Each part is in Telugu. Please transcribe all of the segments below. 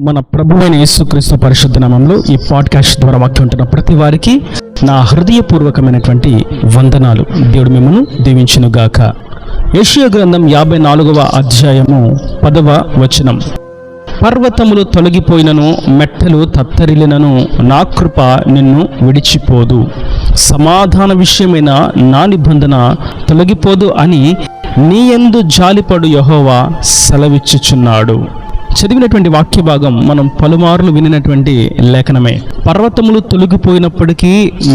మన ప్రభువైన యేసుక్రీస్తు పరిశుద్ధ నామములో ఈ పాడ్కాస్ట్ ద్వారా వాక్యం ఉంటున్న ప్రతి వారికి నా హృదయపూర్వకమైనటువంటి వందనాలు. దేవుడు మిమ్మల్ని దీవించునుగాక. యెషయా గ్రంథం 54వ అధ్యాయము 10వ వచనం. పర్వతములు తొలగిపోయినను, మెట్టలు తత్తరిల్లినను, నా కృప నిన్ను విడిచిపోదు. సమాధాన విషయమైన నా నిబంధన తొలగిపోదు అని నీ యందు జాలిపడు యెహోవా సెలవిచ్చుచున్నాడు. చదివినటువంటి వాక్య భాగం మనం పలుమార్లు వినినటువంటి లేఖనమే. పర్వతములు తొలగిపోయినప్పటికీ,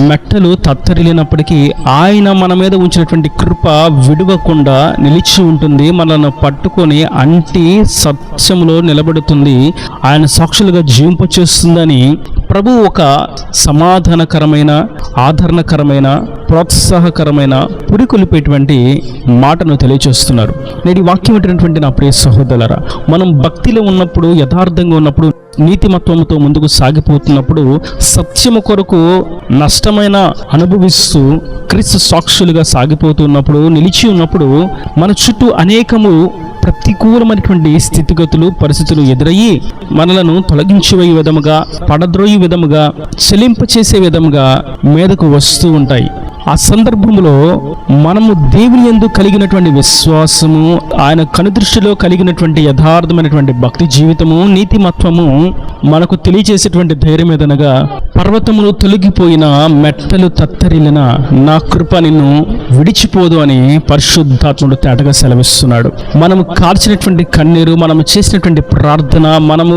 మెట్టలు తత్తరిల్లినప్పటికీ ఆయన మన మీద ఉంచినటువంటి కృప విడవకుండా నిలిచి ఉంటుంది. మనల్ని పట్టుకొని అంటి సత్యములో నిలబడుతుంది. ఆయన సాక్షులుగా జీవింపచేస్తుందని ప్రభు ఒక సమాధానకరమైన, ఆదరణకరమైన, ప్రోత్సాహకరమైన, పురికొల్పేటువంటి మాటను తెలియజేస్తున్నారు. నేటి వాక్యం ఏంటంటే నా ప్రియ సహోదరులారా, మనం భక్తిలో ఉన్నప్పుడు, యథార్థంగా ఉన్నప్పుడు, నీతిమత్వముతో ముందుకు సాగిపోతున్నప్పుడు, సత్యము కొరకు నష్టమైన అనుభవిస్తూ క్రీస్తు సాక్షులుగా సాగిపోతున్నప్పుడు, నిలిచి ఉన్నప్పుడు మన చుట్టూ అనేకము ప్రతికూలమైనటువంటి స్థితిగతులు, పరిస్థితులు ఎదురయ్యి మనలను తొలగించే విధముగా, పడద్రోయి విధముగా, చెలింపచేసే విధముగా మీదకు వస్తూ ఉంటాయి. ఆ సందర్భంలో మనము దేవుని యందు కలిగినటువంటి విశ్వాసము, ఆయన కనుదృష్టిలో కలిగినటువంటి యథార్థమైనటువంటి భక్తి జీవితము, నీతిమత్వము మనకు తెలియజేసేటువంటి ధైర్యం ఏదనగా, పర్వతములు తొలగిపోయిన, మెట్టలు తత్తరిల్లిన, నా కృప నిన్ను విడిచిపోదు అని పరిశుద్ధాత్ముడు తేటగా సెలవిస్తున్నాడు. మనము కార్చినటువంటి కన్నీరు, మనము చేసినటువంటి ప్రార్థన, మనము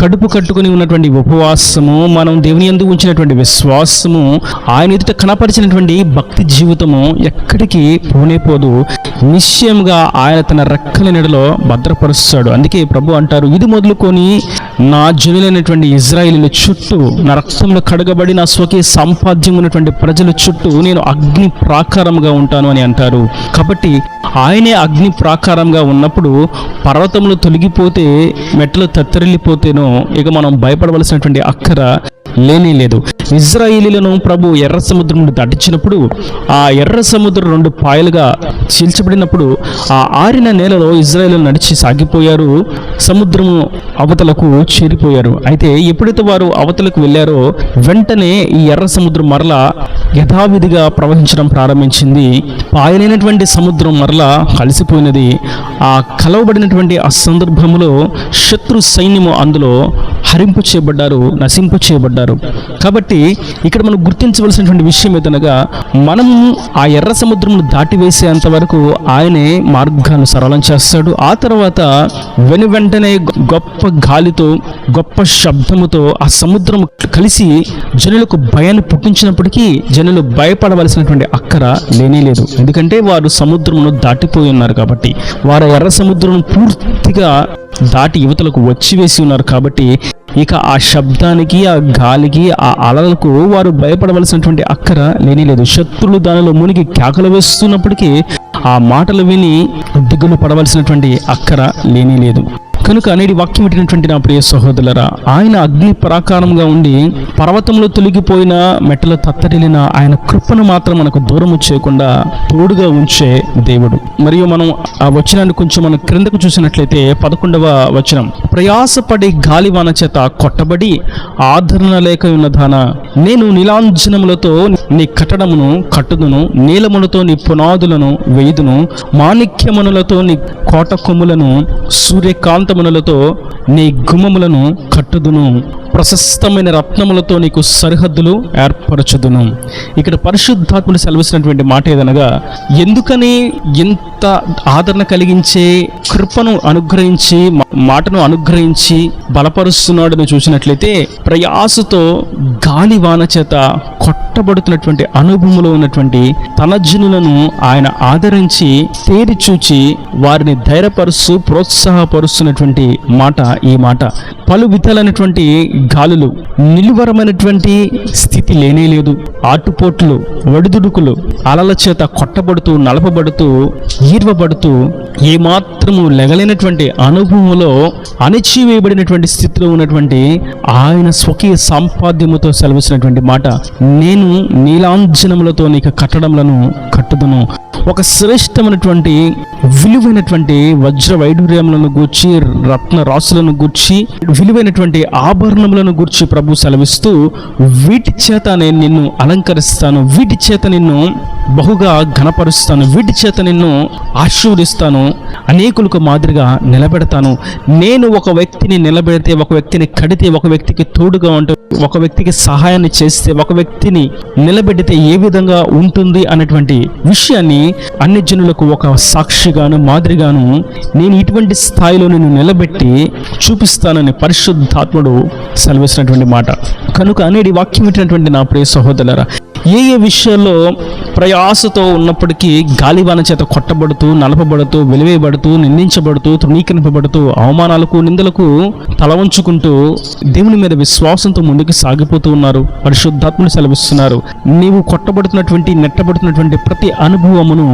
కడుపు కట్టుకుని ఉన్నటువంటి ఉపవాసము, మనం దేవుని యందు ఉంచినటువంటి విశ్వాసము, ఆయన ఎదుట కనపరిచినటువంటి భక్తి జీవితము ఎక్కడికి పోనేపోదు. నిశ్చయంగా ఆయన తన రెక్కల నీడలో భద్రపరుస్తాడు. అందుకే ప్రభు అంటారు, ఇది మొదలుకొని నా జనులైనటువంటి ఇజ్రాయేలీల చుట్టూ, నా రక్తంలో కడగబడి నా స్వకీయ సంపాద్యం ఉన్నటువంటి ప్రజల చుట్టూ నేను అగ్ని ప్రాకారంగా ఉంటాను అని అంటారు. కాబట్టి ఆయనే అగ్ని ప్రాకారంగా ఉన్నప్పుడు పర్వతములు తొలగిపోతే, మెట్టలు తత్తరిల్లిపోతేనో ఇక మనం భయపడవలసినటువంటి అక్కర లేనే లేదు. ఇజ్రాయేలీలను ప్రభు ఎర్ర సముద్రం దాటించినప్పుడు, ఆ ఎర్ర సముద్రం 2 పాయలుగా చీల్చబడినప్పుడు, ఆ ఆరిన నేలలో ఇజ్రాయేలీలు నడిచి సాగిపోయారు, సముద్రము అవతలకు చేరిపోయారు. అయితే ఎప్పుడైతే వారు అవతలకు వెళ్ళారో వెంటనే ఈ ఎర్ర సముద్రం మరలా యథావిధిగా ప్రవహించడం ప్రారంభించింది. పాయలైనటువంటి సముద్రం మరలా కలిసిపోయినది. ఆ కలవబడినటువంటి ఆ సందర్భంలో శత్రు సైన్యము అందులో హరింపు చేయబడ్డారు, నశింపు చేయబడ్డారు. కాబట్టి ఇక్కడ మనం గుర్తించవలసినటువంటి విషయం ఏదనగా, మనము ఆ ఎర్ర సముద్రమును దాటివేసేంత వరకు ఆయనే మార్గాన్ని సరళం చేస్తాడు. ఆ తర్వాత వెంటనే గొప్ప గాలితో, గొప్ప శబ్దముతో ఆ సముద్రం కలిసి జనులకు భయాన్ని పుట్టించినప్పటికీ జనులు భయపడవలసినటువంటి అక్కర లేనే లేదు. ఎందుకంటే వారు సముద్రమును దాటిపోయి ఉన్నారు కాబట్టి, వారు ఎర్ర సముద్రం పూర్తిగా దాటి యువతలకు వచ్చివేసి ఉన్నారు కాబట్టి ఇక ఆ శబ్దానికి, ఆ గాలికి, ఆ అలలకు వారు భయపడవలసినటువంటి అక్కర లేని లేదు. శత్రులు దానిలో మునిగి కేకలు వేస్తున్నప్పటికీ ఆ మాటలు విని దిగులు పడవలసినటువంటి అక్కర లేని లేదు. కనుక నేటి వాక్యం పెట్టినటువంటి నా ప్రియ సహోదరులారా, ఆయన అగ్ని ప్రాకారంగా ఉండి పర్వతంలో తొలగిపోయిన, మెట్టలు తత్తరిల్లిన ఆయన కృపను మాత్రం మనకు దూరము చేయకుండా తోడుగా ఉంచే దేవుడు. మరియు మనం ఆ వచనాన్ని కొంచెం మనం క్రిందకు చూసినట్లయితే 11వ వచనం, ప్రయాసపడి గాలివాన చేత కొట్టబడి ఆదరణ లేక ఉన్నదానా, నేను నీలాంజనములతో నీ కట్టడమును కట్టుదును, నీలములతో నీ పునాదులను వేయుదును, మాణిక్యమనులతో నీ కోట కొమ్ములను, సూర్యకాంతములతో నీ గుమ్మములను కట్టుదును, ప్రశస్తమైన రత్నములతో నీకు సరిహద్దులు ఏర్పరచుదును. ఇక్కడ పరిశుద్ధాత్ముడు సెలవిస్తున్నటువంటి మాట ఏదనగా, ఎందుకని ఎంత ఆదరణ కలిగించే కృపను అనుగ్రహించి, మాటను అనుగ్రహించి బలపరుస్తున్నాడని చూసినట్లయితే, ప్రయాసతో గాలివాన చేత కొట్టబడుతున్నటువంటి అనుభవంలో ఉన్నటువంటి తన జనులను ఆయన ఆదరించి తేరి చూచి వారిని ధైర్యపరుస్తూ ప్రోత్సాహపరుస్తున్నటువంటి మాట ఈ మాట. పలు విధాలైనటువంటి గాలులు, నిలువరమైనటువంటి స్థితి లేనే లేదు. ఆటుపోట్లు, ఒడిదుడుకులు, అలల చేత కొట్టబడుతూ, నలపబడుతూ, ఈర్వబడుతూ, ఏమాత్రము లెగలేనటువంటి అనుభవంలో అణచివేయబడినటువంటి స్థితిలో ఉన్నటువంటి ఆయన స్వకీయ సంపాద్యముతో సెలవిసినటువంటి మాట, నేను నీలాంజనములతో నీకు కట్టడములను కట్టుదును, ఒక శ్రేష్టమైనటువంటి విలువైనటువంటి వజ్ర వైడూర్యములను గూర్చి, రత్న రాసులను గూర్చి, విలువైనటువంటి ఆభరణములను గూర్చి ప్రభు సెలవిస్తూ, వీటి చేత నేను నిన్ను అలంకరిస్తాను, వీటి చేత నిన్ను బహుగా ఘనపరుస్తాను, వీటి చేత నిన్ను ఆశీర్వదిస్తాను, అనేకులకు మాదిరిగా నిలబెడతాను. నేను ఒక వ్యక్తిని నిలబెడితే, ఒక వ్యక్తిని కడితే, ఒక వ్యక్తికి తోడుగా ఉంటే, ఒక వ్యక్తికి సహాయాన్ని చేస్తే, ఒక వ్యక్తిని నిలబెడితే ఏ విధంగా ఉంటుంది అన్నటువంటి విషయాన్ని అన్ని జనులకు ఒక సాక్షిగాను, మాదిరిగాను నేను ఇటువంటి స్థాయిలో నేను నిలబెట్టి చూపిస్తానని పరిశుద్ధాత్ముడు సెలవిస్తున్నటువంటి మాట. కనుక అనేది వాక్యం వింటున్నటువంటి నా ప్రియ సహోదరులారా, ఏ విషయాల్లో ప్రయాసతో ఉన్నప్పటికీ గాలివాన చేత కొట్టబడుతూ, నలపబడుతూ, వెలివేయబడుతూ, నిందించబడుతూ, తృణీకరింపబడుతూ, అవమానాలకు, నిందలకు తల వంచుకుంటూ దేవుని మీద విశ్వాసంతో ముందుకు సాగిపోతూ ఉన్నారు. పరిశుద్ధాత్ముడు సెలవిస్తున్నారు, నీవు కొట్టబడుతున్నటువంటి, నెట్టబడుతున్నటువంటి ప్రతి అనుభవమును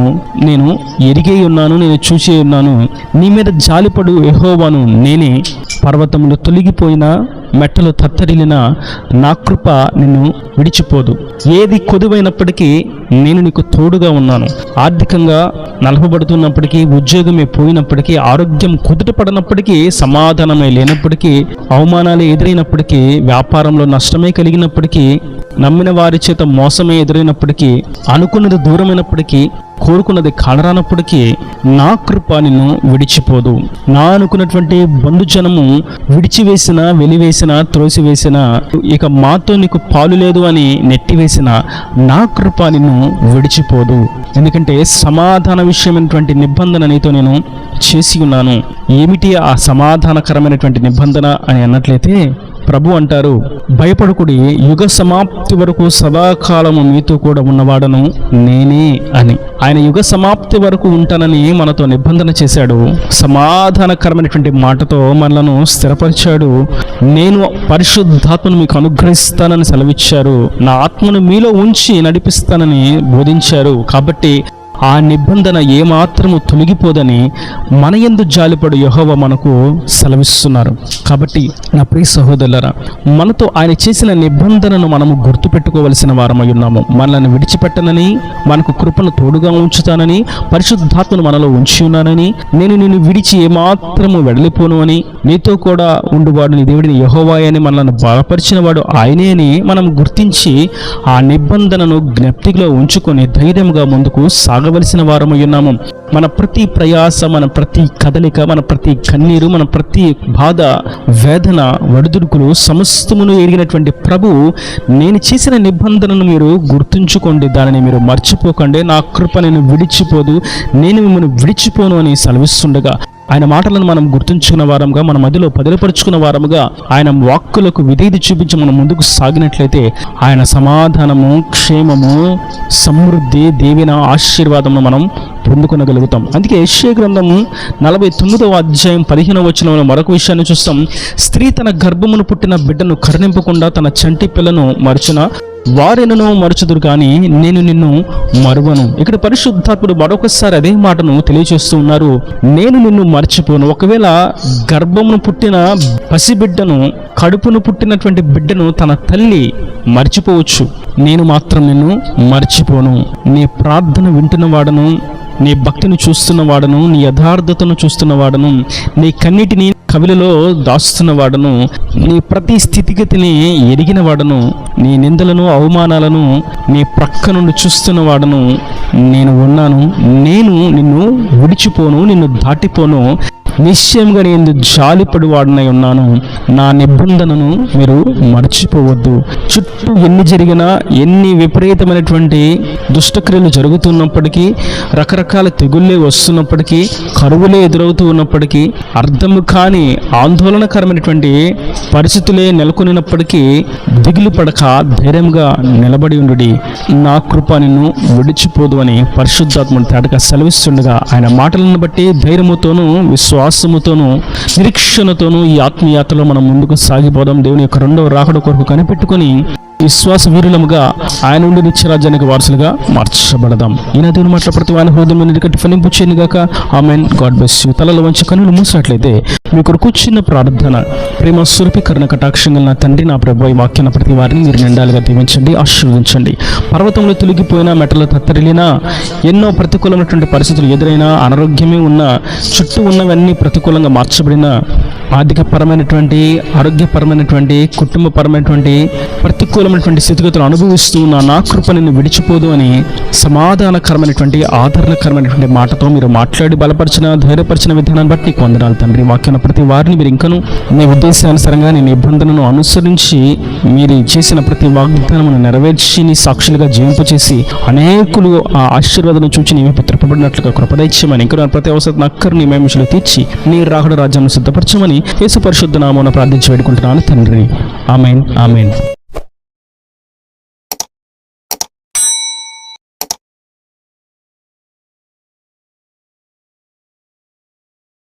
నేను ఎరిగే ఉన్నాను, నేను చూసే ఉన్నాను. నీ మీద జాలిపడు యెహోవాను నేనే. పర్వతములు తొలగిపోయినా, మెట్టలు తత్తరిల్లినా నా కృప నిన్ను విడిచిపోదు. ఏది కొదువైనప్పటికీ నేను నీకు తోడుగా ఉన్నాను. ఆర్థికంగా నలపబడుతున్నప్పటికీ, ఉద్యోగమే పోయినప్పటికీ, ఆరోగ్యం కుదుటపడినప్పటికీ, సమాధానమే లేనప్పటికీ, అవమానాలే ఎదురైనప్పటికీ, వ్యాపారంలో నష్టమే కలిగినప్పటికీ, నమ్మిన వారి చేత మోసమే ఎదురైనప్పటికీ, అనుకున్నది దూరమైనప్పటికీ, కోరుకున్నది కానరానప్పటికీ నా కృప నిన్ను విడిచిపోదు. నా అనుకున్నటువంటి బంధుజనము విడిచివేసిన, వెలివేసిన, త్రోసివేసిన, ఇక మాతో నీకు పాలు లేదు అని నెట్టివేసిన నా కృప నిన్ను విడిచిపోదు. ఎందుకంటే సమాధాన విషయమైనటువంటి నిబంధన నీతో నేను చేసి ఉన్నాను. ఏమిటి ఆ సమాధానకరమైనటువంటి నిబంధన అని అన్నట్లయితే ప్రభు అంటారు, భయపడకుడి, యుగ సమాప్తి వరకు సదాకాలము మీతో కూడా ఉన్నవాడను నేనే అని. ఆయన యుగ సమాప్తి వరకు ఉంటానని మనతో నిబంధన చేశాడు. సమాధానకరమైనటువంటి మాటతో మనలను స్థిరపరిచాడు. నేను పరిశుద్ధాత్మను మీకు అనుగ్రహిస్తానని సెలవిచ్చారు. నా ఆత్మను మీలో ఉంచి నడిపిస్తానని బోధించారు. కాబట్టి ఆ నిబంధన ఏమాత్రము తొలగిపోదని మన యందు జాలిపడు యెహోవా మనకు సెలవిస్తున్నారు. కాబట్టి నా ప్రియ సహోదరులారా, మనతో ఆయన చేసిన నిబంధనను మనము గుర్తుపెట్టుకోవలసిన వారమై ఉన్నాము. మనల్ని విడిచిపెట్టనని, మనకు కృపను తోడుగా ఉంచుతానని, పరిశుద్ధాత్మను మనలో ఉంచి ఉన్నానని, నేను నిన్ను విడిచి ఏమాత్రము వెడలిపోను అని, నీతో కూడా ఉండువాడు నీ దేవుడిని యెహోవాయే అని మనల్ని బలపరిచిన వాడు ఆయనే అని మనం గుర్తించి ఆ నిబంధనను జ్ఞప్తిలో ఉంచుకొని ధైర్యంగా ముందుకు సాగవలసిన వారమై ఉన్నాము. మన ప్రతి ప్రయాస, మన ప్రతి కదలిక, మన ప్రతి కన్నీరు, మన ప్రతి బాధ, వేదన, వడుదుడుకులు సమస్తమును ఎరిగినటువంటి ప్రభు, నేను చేసిన నిబంధనను మీరు గుర్తుంచుకోండి, దానిని మీరు మర్చిపోకండి, నా కృప నేను విడిచిపోదు, నేను మిమ్మల్ని విడిచిపోను అని సెలవిస్తుండగా, ఆయన మాటలను మనం గుర్తుంచుకున్న వారంగా, మన మధ్యలో పదిలపరుచుకున్న వారముగా, ఆయన వాక్కులకు విధేయత చూపించి మనం ముందుకు సాగినట్లయితే ఆయన సమాధానము, క్షేమము, సమృద్ధి, దీవెన, ఆశీర్వాదమును మనం పొందుకొనగలుగుతాం. అందుకే యెషయా గ్రంథము 49వ అధ్యాయం 15వ వచనంలో మరొక విషయాన్ని చూస్తాం. స్త్రీ తన గర్భమును పుట్టిన బిడ్డను కరుణింపకుండా తన చంటి పిల్లను మరచున వారెనను మరచుదురు కానీ నేను నిన్ను మరువను. ఇక్కడ పరిశుద్ధాత్ముడు మరొకసారి అదే మాటను తెలియజేస్తూ ఉన్నారు. నేను నిన్ను మర్చిపోను. ఒకవేళ గర్భమును పుట్టిన పసిబిడ్డను, కడుపును పుట్టినటువంటి బిడ్డను తన తల్లి మర్చిపోవచ్చు, నేను మాత్రం నిన్ను మర్చిపోను. నీ ప్రార్థన వింటున్నవాడను, నీ భక్తిని చూస్తున్నవాడను, నీ యథార్థతను చూస్తున్నవాడను, నీ కన్నిటిని కవిలలో దాస్తున్నవాడను, నీ ప్రతి స్థితిగతిని ఎరిగినవాడను, నీ నిందలను, అవమానాలను నీ ప్రక్క నుండి చూస్తున్నవాడను నేను ఉన్నాను. నేను నిన్ను విడిచిపోను, నిన్ను దాటిపోను. నిశ్చయంగా నేను జాలిపడి వాడినై ఉన్నాను. నా నిబంధనను మీరు మర్చిపోవద్దు. చుట్టూ ఎన్ని జరిగినా, ఎన్ని విపరీతమైనటువంటి దుష్టక్రియలు జరుగుతున్నప్పటికీ, రకరకాల తెగుళ్ళే వస్తున్నప్పటికీ, కరువులే ఎదురవుతూ ఉన్నప్పటికీ, అర్థము కాని ఆందోళనకరమైనటువంటి పరిస్థితులే నెలకొనినప్పటికీ దిగులు పడక ధైర్యంగా నిలబడి ఉండుడి, నా కృప నిన్ను విడిచిపోదు అని పరిశుద్ధాత్ముడు తేటగా సెలవిస్తుండగా, ఆయన మాటలను బట్టి ధైర్యముతోనూ, విశ్వాసముతోనూ, నిరీక్షణతోనూ ఈ ఆత్మీయాత్రలో మనం ముందుకు సాగిపోదాం. దేవుని యొక్క రెండవ రాకడ కొరకు కనిపెట్టుకొని విశ్వాస వీరులముగా ఆయన నుండి నిత్యరాజ్యానికి వారసులుగా మార్చబడదాం. ఈయన దేవుని మాటల ప్రతి వాని హృదయంలో నిలకట్టి ఫలింపు చేయను గాక. ఆమెన్. God bless you. తలలో వంచి కన్నులు మూసినట్లయితే మీ కొరకు చిన్న ప్రార్థన. ప్రేమ స్వరూపీకరణ కటాక్షంగా నా తండ్రి, నా ప్రభు, ఈ వాక్యాన్ని ప్రతి వారిని మీరు నిండాలుగా దీవించండి, ఆశీర్వదించండి. పర్వతంలో తొలగిపోయినా, మెట్టలో తత్తరిల్లినా, ఎన్నో ప్రతికూలమైనటువంటి పరిస్థితులు ఎదురైనా, అనారోగ్యమే ఉన్నా, చుట్టూ ఉన్నవన్నీ ప్రతికూలంగా మార్చబడిన, ఆర్థికపరమైనటువంటి, ఆరోగ్యపరమైనటువంటి, కుటుంబపరమైనటువంటి ప్రతికూలమైనటువంటి స్థితిగతులు అనుభవిస్తూ నా కృప నిన్ను విడిచిపోదు అని సమాధానకరమైనటువంటి, ఆదరణకరమైనటువంటి మాటతో మీరు మాట్లాడి బలపరిచిన, ధైర్యపరిచిన విధానాన్ని బట్టి నీకు వందనాలు తండ్రి. వాక్యాన్ని ప్రతి వారిని మీరు ఇంకను నీ ఉద్దేశానుసారంగా నీ నిబంధనను అనుసరించి మీరు చేసిన ప్రతి వాగ్దానమును నెరవేర్చి నీ సాక్షులుగా జీవింపచేసి అనేకులు ఆ ఆశీర్వాదం చూచి నీవు త్రిప్పబడినట్లుగా కృపదైత్యమని ఇంకా ప్రతి అవసరం అక్కరు నీ మేమిషులు తీర్చి నీ రాకడ రాజ్యాన్ని సిద్ధపరచమని యేసు పరిశుద్ధ నామమున ప్రార్థించి వేడుకుంటున్నాను తండ్రి. ఆమేన్. ఆమేన్.